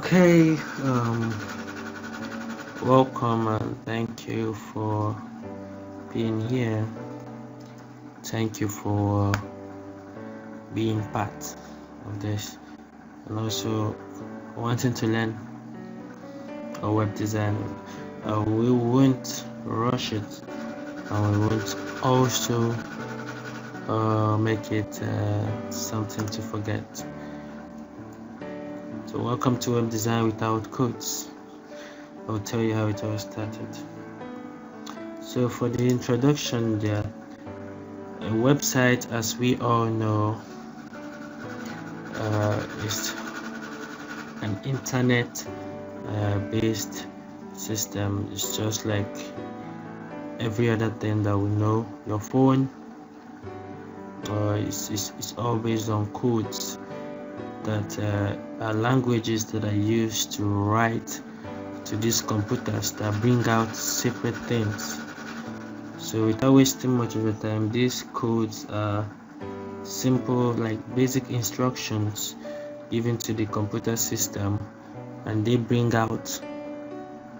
Okay, welcome and thank you for being here. Thank you for being part of this and also wanting to learn web design. We won't rush it, and we won't also make it something to forget. So welcome to Web Design Without Codes. I'll tell you how it all started. So for the introduction there, a website, as we all know, is an internet based system. It's just like every other thing that we know. Your phone it's all based on codes that are languages that are used to write to these computers that bring out separate things. So without wasting much of the time, these codes are simple, like basic instructions given to the computer system, and they bring out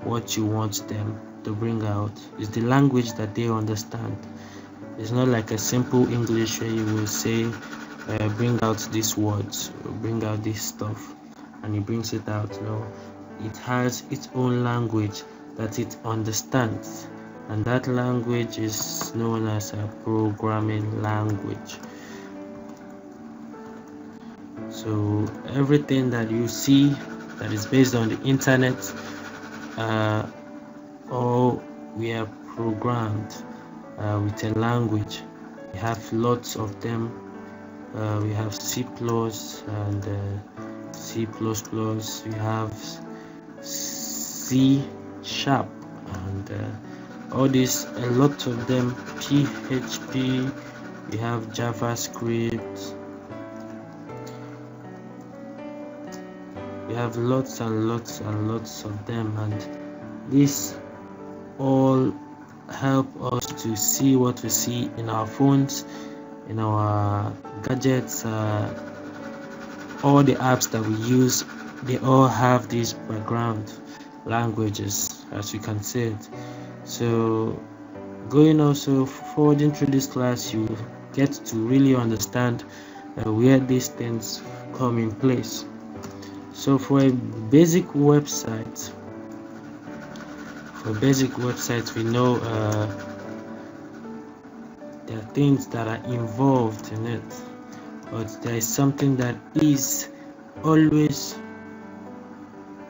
what you want them to bring out. It's the language that they understand. It's not like a simple English where you will say bring out these words, bring out this stuff, and it brings it out. No, it has its own language that it understands, and that language is known as a programming language. So everything that you see that is based on the internet, all we are programmed with a language. We have lots of them. We have C++ and C++. We have C# and all these, a lot of them. PHP. We have JavaScript. We have lots and lots and lots of them, and these all help us to see what we see in our phones, in our gadgets. All the apps that we use, they all have these background languages, as you can see it. So going also forwarding through this class, you get to really understand where these things come in place. So for a basic website, we know there are things that are involved in it, but there is something that is always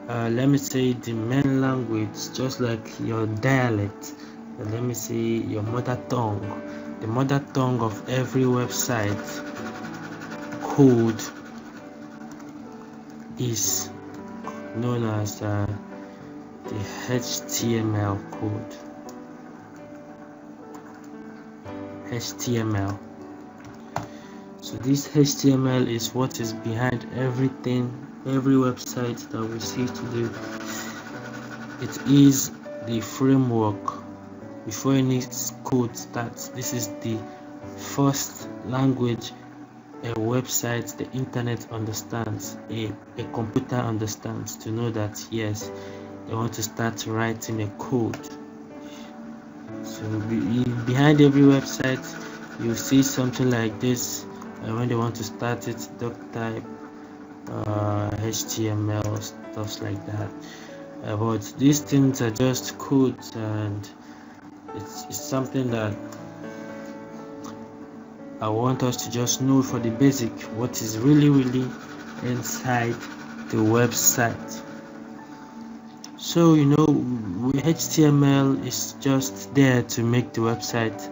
let me say the main language, just like your dialect, let me say your mother tongue. The mother tongue of every website code is known as the HTML code. HTML. So this HTML is what is behind everything, every website that we see today. It is the framework before any code starts. This is the first language a website, the internet understands, a computer understands, to know that yes, they want to start writing a code. So behind every website you see something like this. When they want to start it, doc type, HTML, stuff like that. But these things are just codes, and it's something that I want us to just know for the basic, what is really inside the website. So HTML is just there to make the website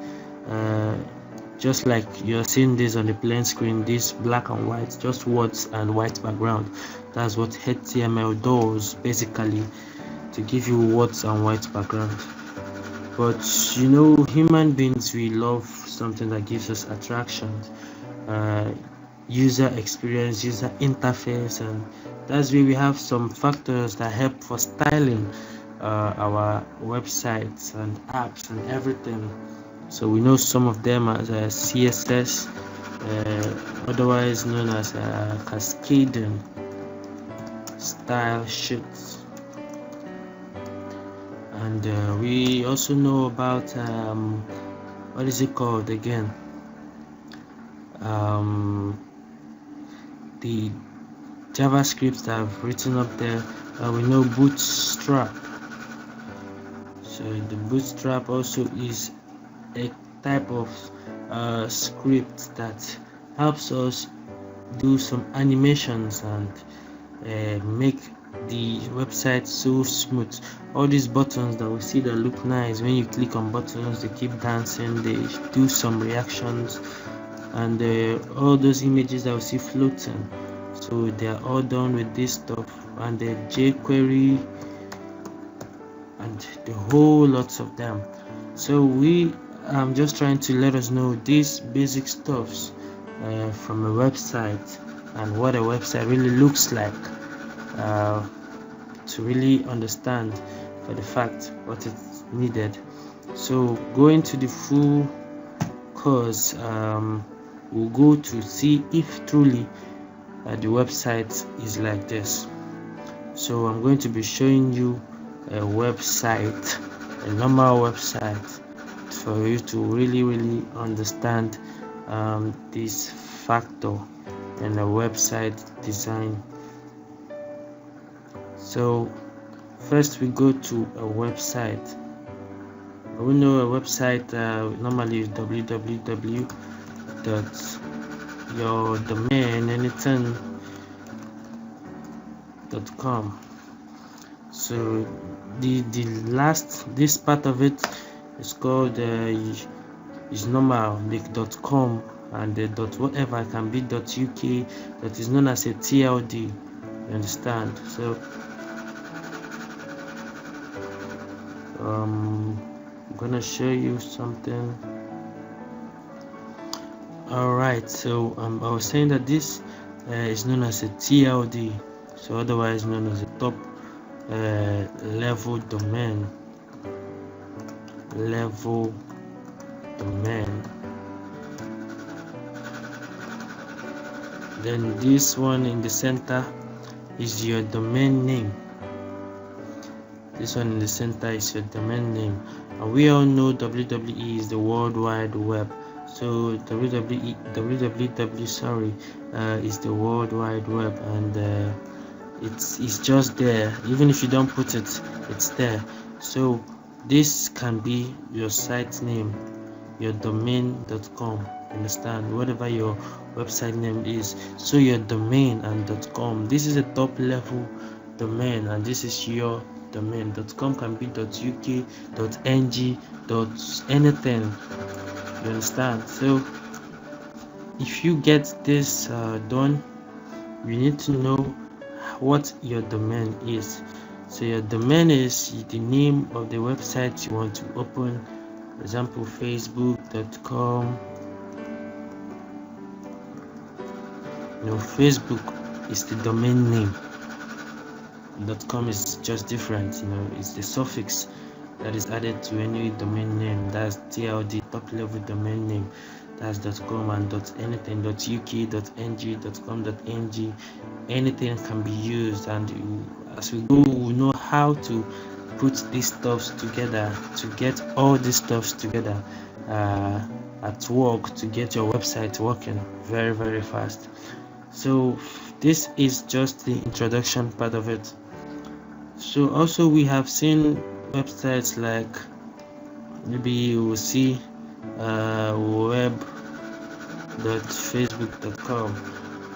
just like you're seeing this on the plain screen, this black and white, just words and white background. That's what HTML does basically, to give you words and white background. But human beings, we love something that gives us attraction, user experience, user interface, and that's where we have some factors that help for styling our websites and apps and everything. So we know some of them as CSS, otherwise known as cascading style sheets. And we also know about what is it called again, the JavaScript that I've written up there. We know Bootstrap. So the Bootstrap also is a type of script that helps us do some animations and make the website so smooth. All these buttons that we see that look nice, when you click on buttons, they keep dancing, they do some reactions, and all those images that we see floating, so they are all done with this stuff, and the jQuery and the whole lots of them. So I'm just trying to let us know these basic stuffs from a website and what a website really looks like, to really understand for the fact what is needed. So going to the full course, we'll go to see if truly the website is like this. So I'm going to be showing you a website, a normal website, for you to really understand this factor in a website design. So first we go to a website. We know a website normally is www.yourdomain.com. So this part of it is called is normal, like .com, and the whatever can be .uk, that is known as a TLD. You understand? So I'm gonna show you something. Alright, so I was saying that this is known as a TLD, so otherwise known as a top level domain. Then this one in the center is your domain name. This one in the center is your domain name, and we all know WWE is the World Wide Web. So www is the World Wide Web, and it's just there. Even if you don't put it, it's there. So this can be your site name, your domain.com. Understand? Whatever your website name is, so your domain and .com, this is a top level domain, and this is your domain. .com can be .uk, .ng, anything. You understand? So if you get this done, you need to know what your domain is. So your domain is the name of the website you want to open. For example, facebook.com. Facebook is the domain name. .com is just different. It's the suffix that is added to any domain name. That's TLD, top level domain name. That's .com and anything, .uk, .ng, .com.ng. Anything can be used, and as we go, we know how to put these stuffs together, to get all these stuffs together at work, to get your website working very fast. So this is just the introduction part of it. So also we have seen websites like, maybe you will see web.facebook.com,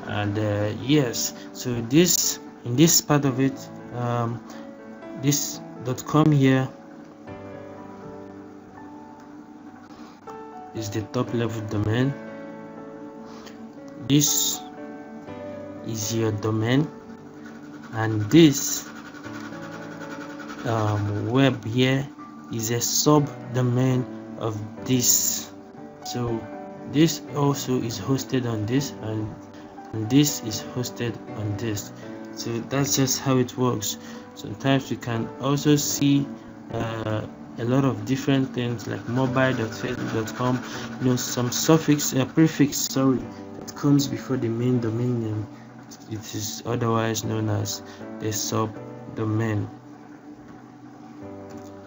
and yes, so in this part of it, this .com here is the top level domain. This is your domain, and this web here is a subdomain of this. So this also is hosted on this, and this is hosted on this. So that's just how it works. Sometimes we can also see a lot of different things like mobile.facebook.com, some prefix that comes before the main domain name It is otherwise known as a subdomain.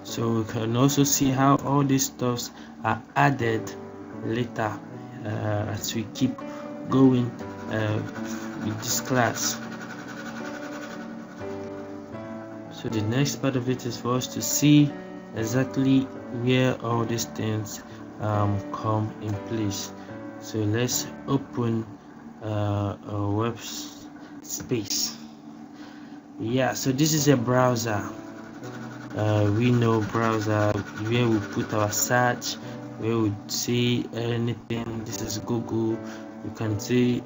So we can also see how all these stuffs are added later as we keep going with this class. So the next part of it is for us to see exactly where all these things come in place. So let's open a web space. Yeah, so this is a browser. We know browser where we put our search, where we see anything. This is Google. You can see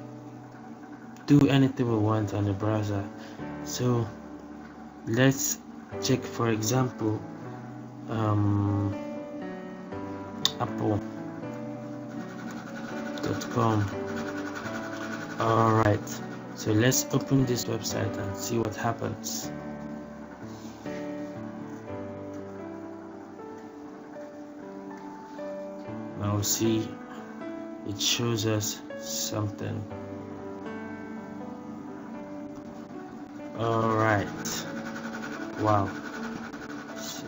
do anything we want on the browser. So let's check, for example, apple.com. Alright, so let's open this website and see what happens. Now see, it shows us something. Alright, wow,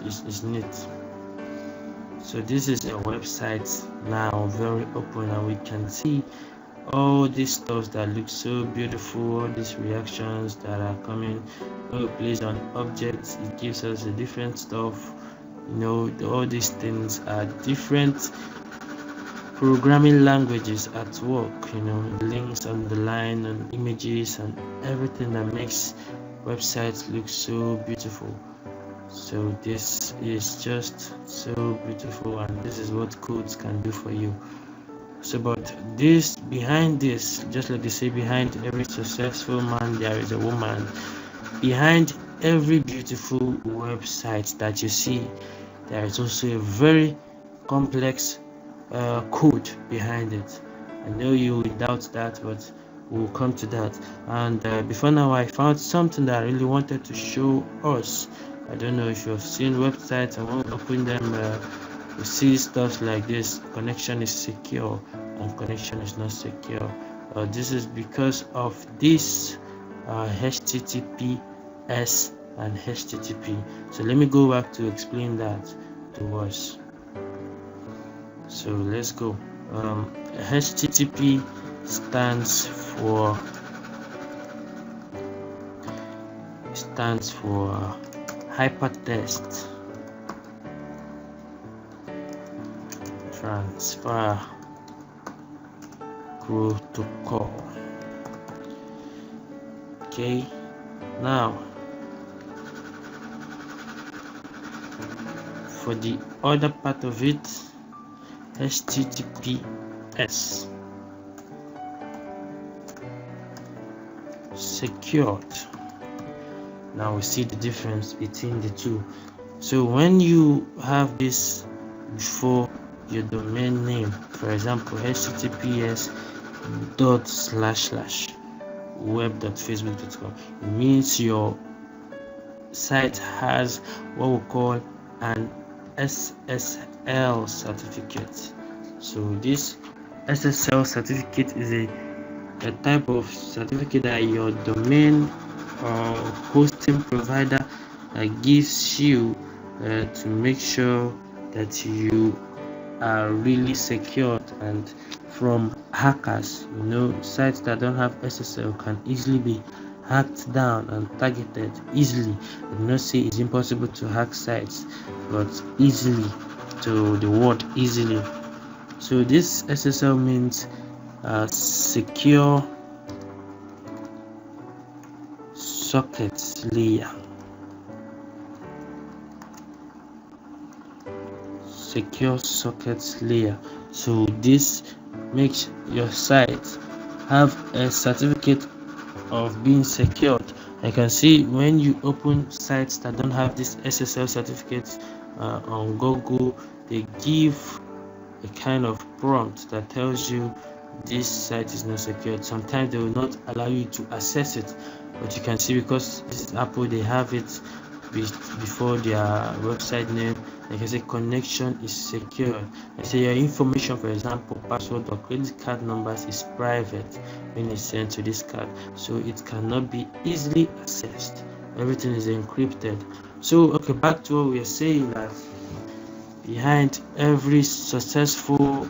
it's neat. So this is a website now, very open, and we can see all these stuff that look so beautiful, all these reactions that are coming. When we place on objects, it gives us a different stuff. You know, all these things are different programming languages at work. You know, links on the line and images and everything that makes websites look so beautiful. So this is just so beautiful, and this is what codes can do for you. So but this, behind this, just like they say, behind every successful man there is a woman. Behind every beautiful website that you see, there is also a very complex code behind it. I know you will doubt that, but we'll come to that. And before now, I found something that I really wanted to show us. I don't know if you've seen websites and when we open them, you see stuff like this: connection is secure and connection is not secure. This is because of this HTTPS and HTTP. So let me go back to explain that to us. So let's go. HTTP stands for hypertext transfer protocol. Okay, now for the other part of it, HTTPS, secured. Now we see the difference between the two. So when you have this before your domain name, for example, https://web.facebook.com, it means your site has what we call an SSL certificate. So this SSL certificate is a type of certificate that your domain or hosting provider gives you to make sure that you are really secured and from hackers. You know, sites that don't have SSL can easily be hacked down and targeted easily. I do not say it's impossible to hack sites, but easily, to the word easily. So this SSL means secure socket layer. Secure socket layer. So this makes your site have a certificate of being secured. I can see when you open sites that don't have this SSL certificate on Google, they give a kind of prompt that tells you this site is not secured. Sometimes they will not allow you to access it, but you can see because this is Apple, they have it before their website name. Like I say, connection is secure. I say your information, for example, password or credit card numbers, is private when it's sent to this card, so it cannot be easily accessed. Everything is encrypted. So okay, back to what we are saying, that behind every successful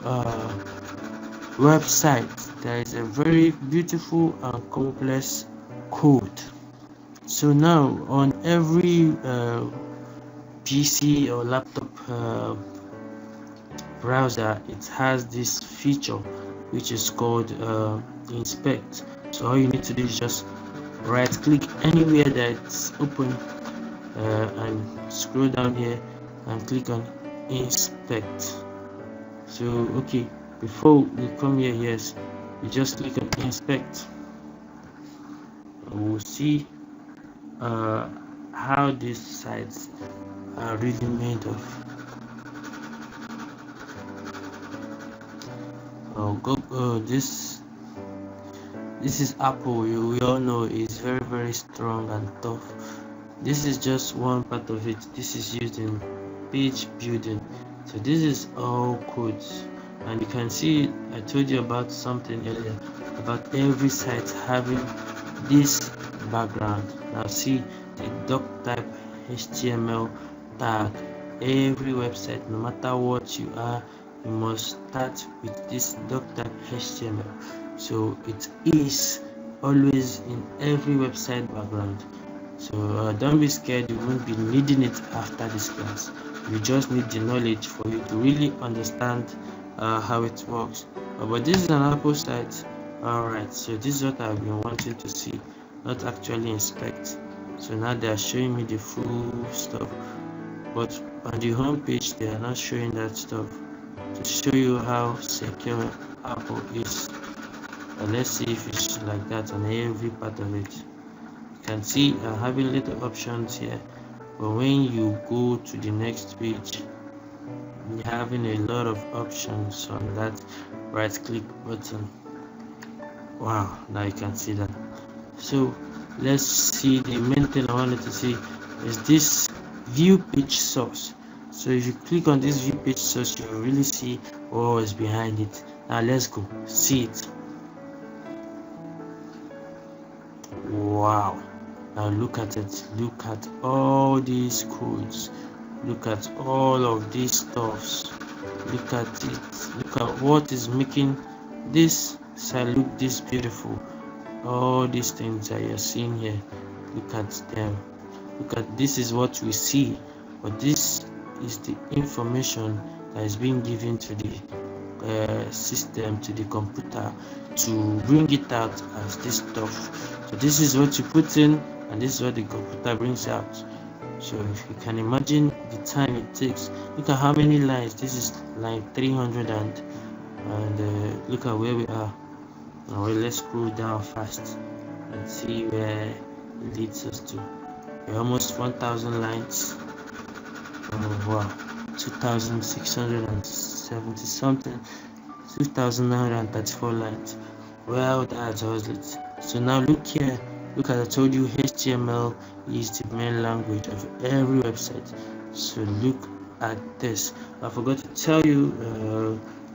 website there is a very beautiful and complex code. So now on every PC or laptop browser, it has this feature which is called inspect. So all you need to do is just right click anywhere that's open and scroll down here and click on inspect. So okay, before we come here, yes, you just click on inspect. We'll see how these sites are really made of. This is Apple. We all know is very strong and tough. This is just one part of it. This is used in page building. So this is all codes, and you can see I told you about something earlier about every site having this background. Now see the doc type HTML tag. Every website, no matter what you are, you must start with this doc type HTML. So it is always in every website background. So don't be scared, you won't be needing it after this class. You just need the knowledge for you to really understand how it works. But this is an Apple site. Alright, so this is what I've been wanting to see, not actually inspect. So now they are showing me the full stuff, but on the home page they are not showing that stuff, to show you how secure Apple is. Let's see if it's like that on every part of it. You can see having little options here, but when you go to the next page, you're having a lot of options on that right click button. Wow, now you can see that. So let's see, the main thing I wanted to see is this view page source. So if you click on this view page source, you will really see what is behind it. Now let's go see it. Wow, now look at it. Look at all these codes. Look at all of these stuffs. Look at it. Look at what is making this site look this beautiful. All these things that you're seeing here, look at them. Look at, this is what we see, but this is the information that is being given to the system, to the computer, to bring it out as this stuff. So this is what you put in, and this is what the computer brings out. So if you can imagine the time it takes, look at how many lines. This is line 300, and look at where we are. Now let's scroll down fast and see where it leads us to. We're almost 1,000 lines. Oh wow, 2,670 something, 2,934 lines. Well, that was it. So now look here. Look, as I told you, HTML is the main language of every website. So look at this. I forgot to tell you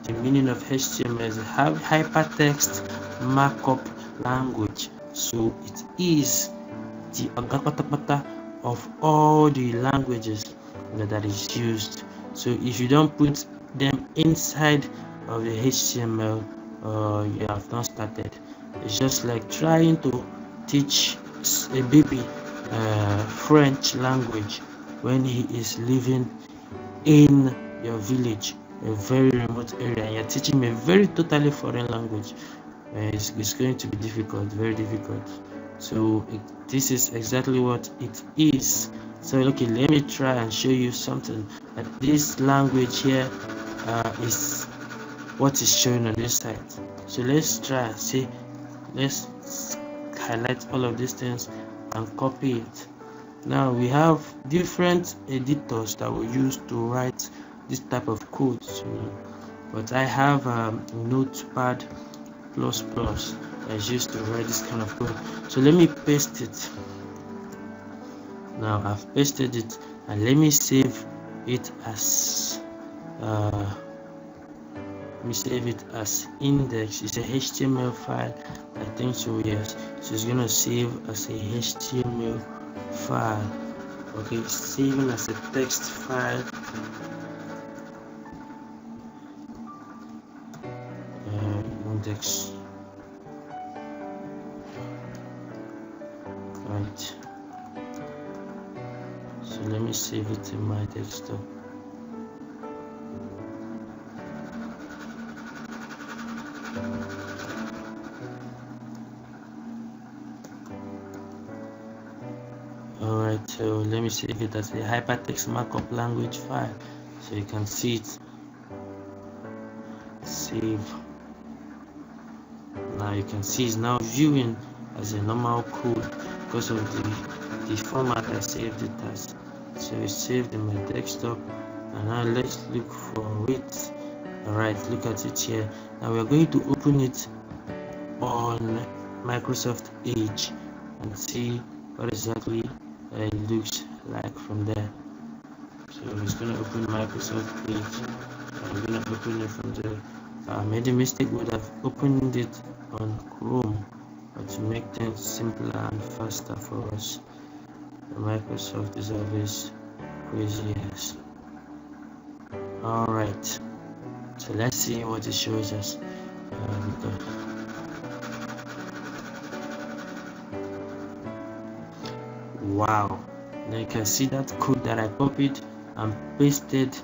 the meaning of HTML is hypertext markup language. So it is the agapatapata of all the languages that is used. So if you don't put them inside of the HTML, you have not started. It's just like trying to teach a baby French language when he is living in your village, a very remote area, and you're teaching him a very totally foreign language. It's going to be difficult, very difficult. So this is exactly what it is. So okay, let me try and show you something. That this language here is what is shown on this side. So let's try and see. Let's highlight all of these things and copy it. Now we have different editors that we use to write this type of code. But I have Notepad++ that is used to write this kind of code. So let me paste it. Now I've pasted it, and let me save it as let me save it as index. It's a HTML file, I think so, yes. So it's gonna save as a HTML file. Okay, saving as a text file. Index, right? So let me save it in my desktop. Alright, so let me save it as a hypertext markup language file, so you can see it. Save. Now you can see it's now viewing as a normal code because of the format I saved it as. So it's saved in my desktop, and now let's look for it. Alright, look at it here. Now we're going to open it on Microsoft Edge and see what exactly it looks like from there. So it's going to open Microsoft Edge. I'm going to open it from there. I made a mistake, would have opened it on Chrome, but to make things simpler and faster for us, Microsoft is always crazy ass. Alright, so let's see what it shows us. Wow, now you can see that code that I copied and pasted.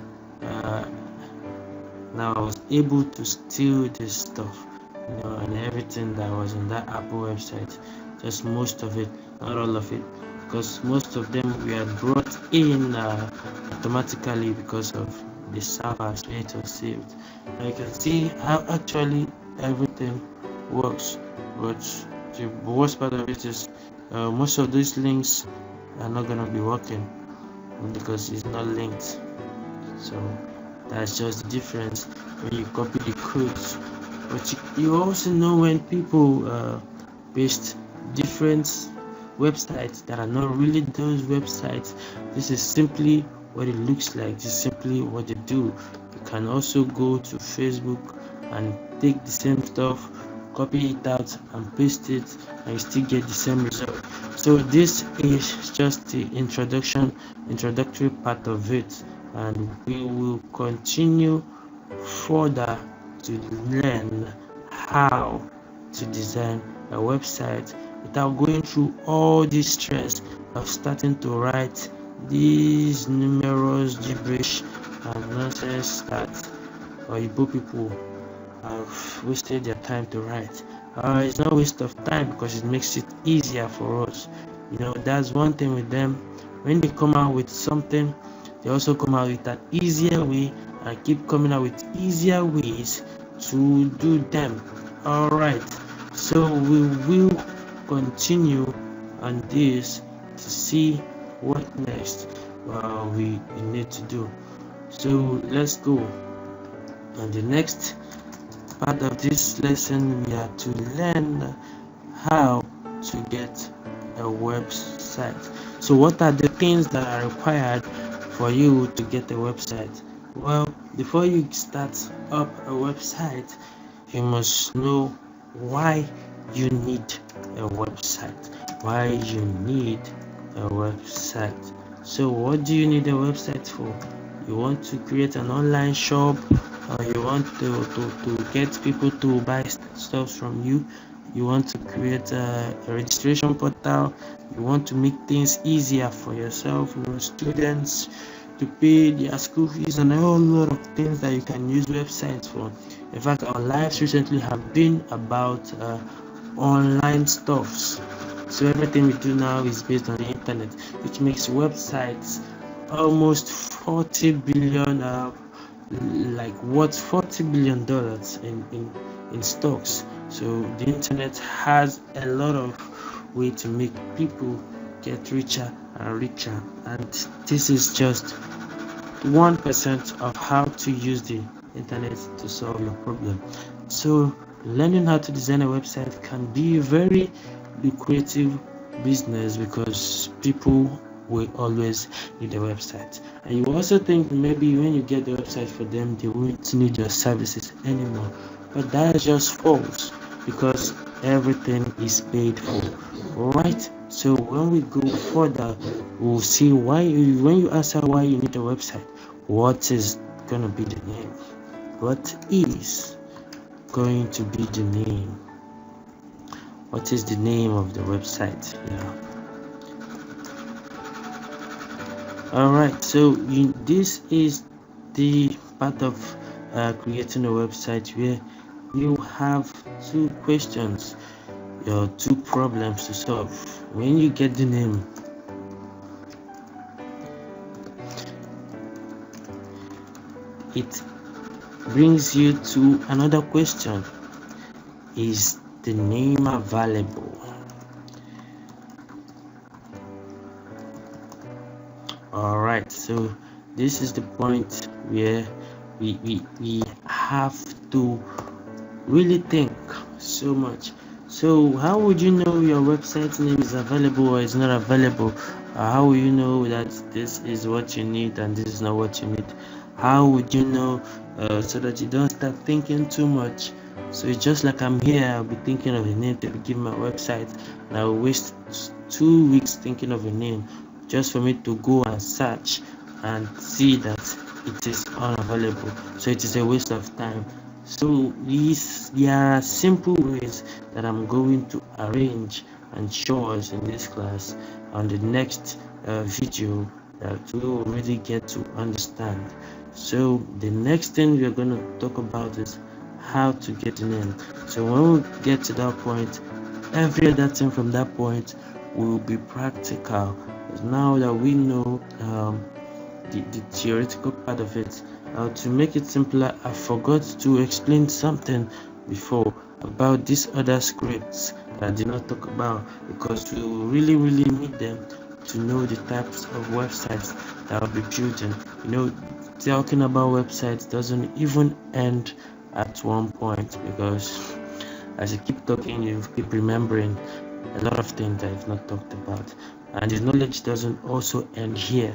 Now I was able to steal this stuff, and everything that was in that Apple website, just most of it, not all of it, because most of them were brought in automatically because of the servers where it was saved. Now you can see how actually everything works, but the worst part of it is most of these links are not going to be working because it's not linked. So that's just the difference when you copy the codes. But you also know when people paste different websites that are not really those websites. This is simply what it looks like. This is simply what they do. You can also go to Facebook and take the same stuff, copy it out and paste it, and you still get the same result. So this is just the introductory part of it, and we will continue further to learn how to design a website without going through all this stress of starting to write these numerous gibberish and nonsense that Igbo people have wasted their time to write. It's not a waste of time because it makes it easier for us. That's one thing with them. When they come out with something, they also come out with an easier way and keep coming out with easier ways to do them. Alright, so we will continue on this to see what next we need to do. So let's go. And the next part of this lesson, we are to learn how to get a website. So what are the things that are required for you to get a website? Well, before you start up a website, you must know why you need a website. Why you need a website. So what do you need a website for? You want to create an online shop, or you want to get people to buy stuff from you. You want to create a registration portal. You want to make things easier for yourself, students to pay their school fees, and a whole lot of things that you can use websites for. In fact, our lives recently have been about online stuffs. So everything we do now is based on the internet, which makes websites almost $40 billion, $40 billion in stocks. So the internet has a lot of way to make people get richer and richer, and this is just 1% of how to use the internet to solve your problem. So learning how to design a website can be a very lucrative business because people will always need a website. And you also think maybe when you get the website for them, they won't need your services anymore. But that is just false, because everything is paid for. Alright, so when we go further, we'll see why when you answer why you need a website, what is gonna be the name? What is going to be the name? What is the name of the website? Yeah. Alright, so this is the part of creating a website where you have two questions, your two problems to solve. When you get the name, it brings you to another question: is the name available? Alright, so this is the point where we have to really think so much. So how would you know your website name is available or is not available? How will you know that this is what you need and this is not what you need? How would you know so that you don't start thinking too much? So it's just like I'm here, I'll be thinking of a name to give my website, and I'll waste 2 weeks thinking of a name just for me to go and search and see that it is unavailable. So it is a waste of time. So there are simple ways that I'm going to arrange and show us in this class on the next video that we will really get to understand. So the next thing we're going to talk about is how to get the name. So when we get to that point, every other thing from that point will be practical. Now that we know the theoretical part of it, to make it simpler, I forgot to explain something before about these other scripts that I did not talk about, because we will really need them to know the types of websites that I'll be building. Talking about websites doesn't even end at one point, because as you keep talking, you keep remembering a lot of things that I've not talked about, and the knowledge doesn't also end here.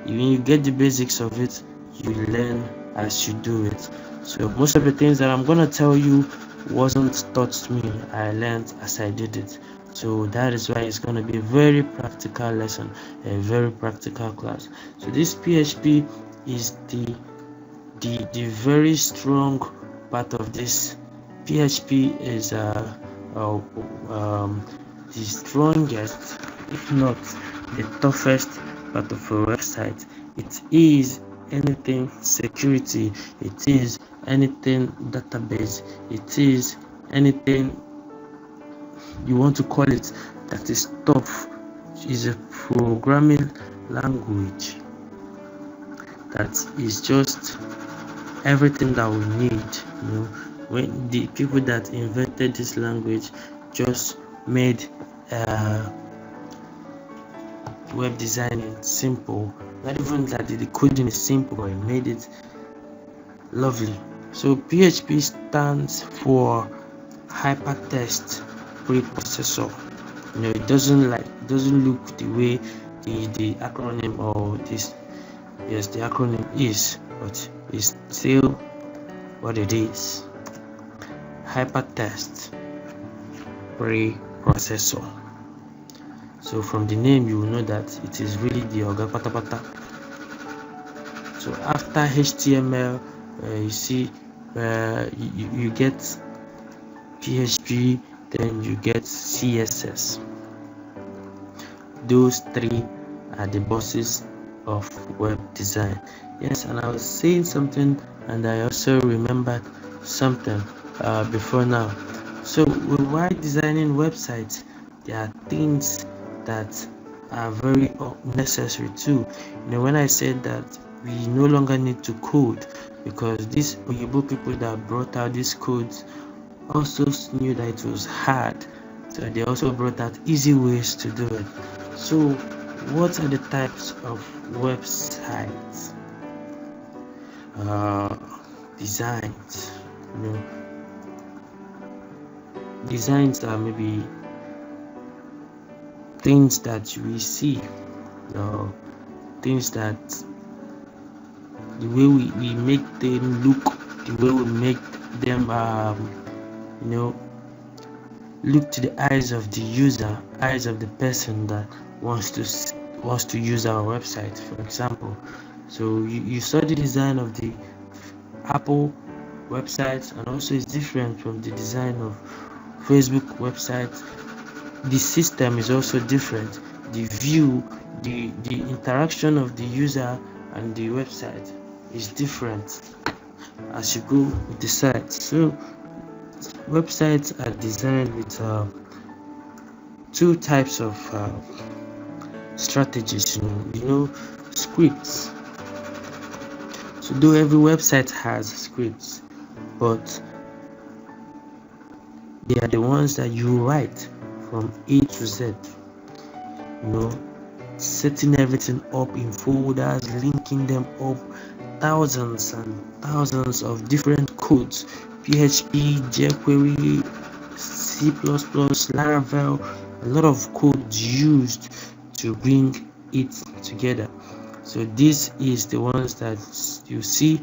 When you get the basics of it, you learn as you do it. So most of the things that I'm gonna tell you wasn't taught to me, I learned as I did it. So that is why it's gonna be a very practical lesson, a very practical class. So this PHP is the very strong part of this. PHP is the strongest, if not the toughest part of a website. It is anything security, it is anything database, it is anything you want to call it that is tough. It is a programming language that is just everything that we need. When the people that invented this language just made web designing simple. Not even that the coding is simple, but it made it lovely. So PHP stands for hypertext preprocessor. It doesn't look the way the acronym or the acronym is, but it's still what it is. Hypertext preprocessor. So from the name, you will know that it is really the Oga Patapata. So after HTML, you see you get PHP, then you get CSS. Those three are the bosses of web design. Yes, and I was saying something, and I also remembered something before now. So while designing websites, there are things that are very necessary too. When I said that we no longer need to code, because these Oyibo people that brought out these codes also knew that it was hard, so they also brought out easy ways to do it. So what are the types of websites? Designs. Designs are maybe things that we see things that the way we make them look, the way we make them look to the eyes of the user, eyes of the person that wants to use our website, for example. So you saw the design of the Apple website, and also it's different from the design of Facebook website. The system is also different. The view, the interaction of the user and the website is different as you go with the site. So websites are designed with two types of strategies. Scripts. So though every website has scripts, but they are the ones that you write from A to Z. Setting everything up in folders, linking them up, thousands and thousands of different codes, PHP, jQuery, C++, Laravel, a lot of codes used to bring it together. So this is the ones that you see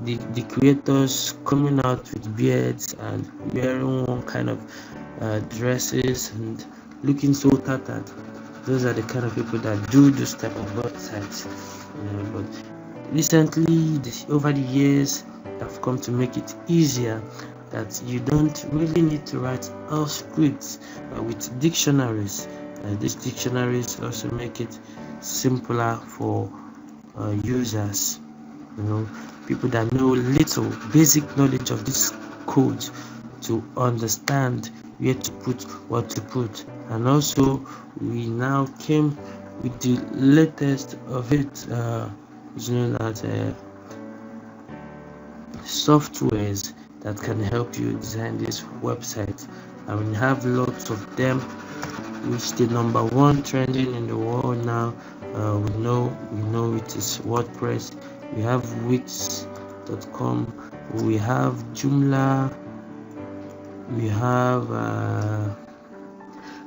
the creators coming out with beards and wearing one kind of dresses and looking so tattered. Those are the kind of people that do this type of websites. But recently, over the years, have come to make it easier that you don't really need to write all scripts with dictionaries. These dictionaries also make it simpler for users, people that know little basic knowledge of this code to understand where to put, what to put. And also we now came with the latest of it, that softwares that can help you design this website, and we have lots of them, which the number one trending in the world now, we know it is WordPress. We have Wix.com, we have Joomla, we have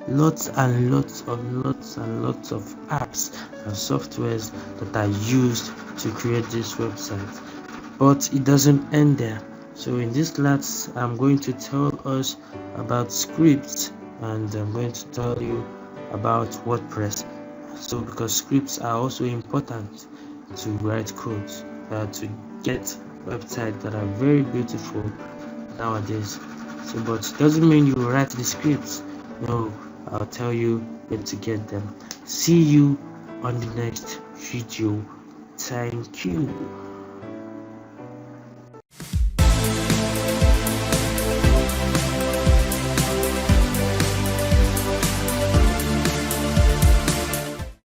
lots and lots of apps and softwares that are used to create this website. But it doesn't end there. So in this class, I'm going to tell us about scripts, and I'm going to tell you about WordPress. So because scripts are also important to write codes, to get websites that are very beautiful nowadays. So, but it doesn't mean you write the scripts. No, I'll tell you where to get them. See you on the next video. Thank you.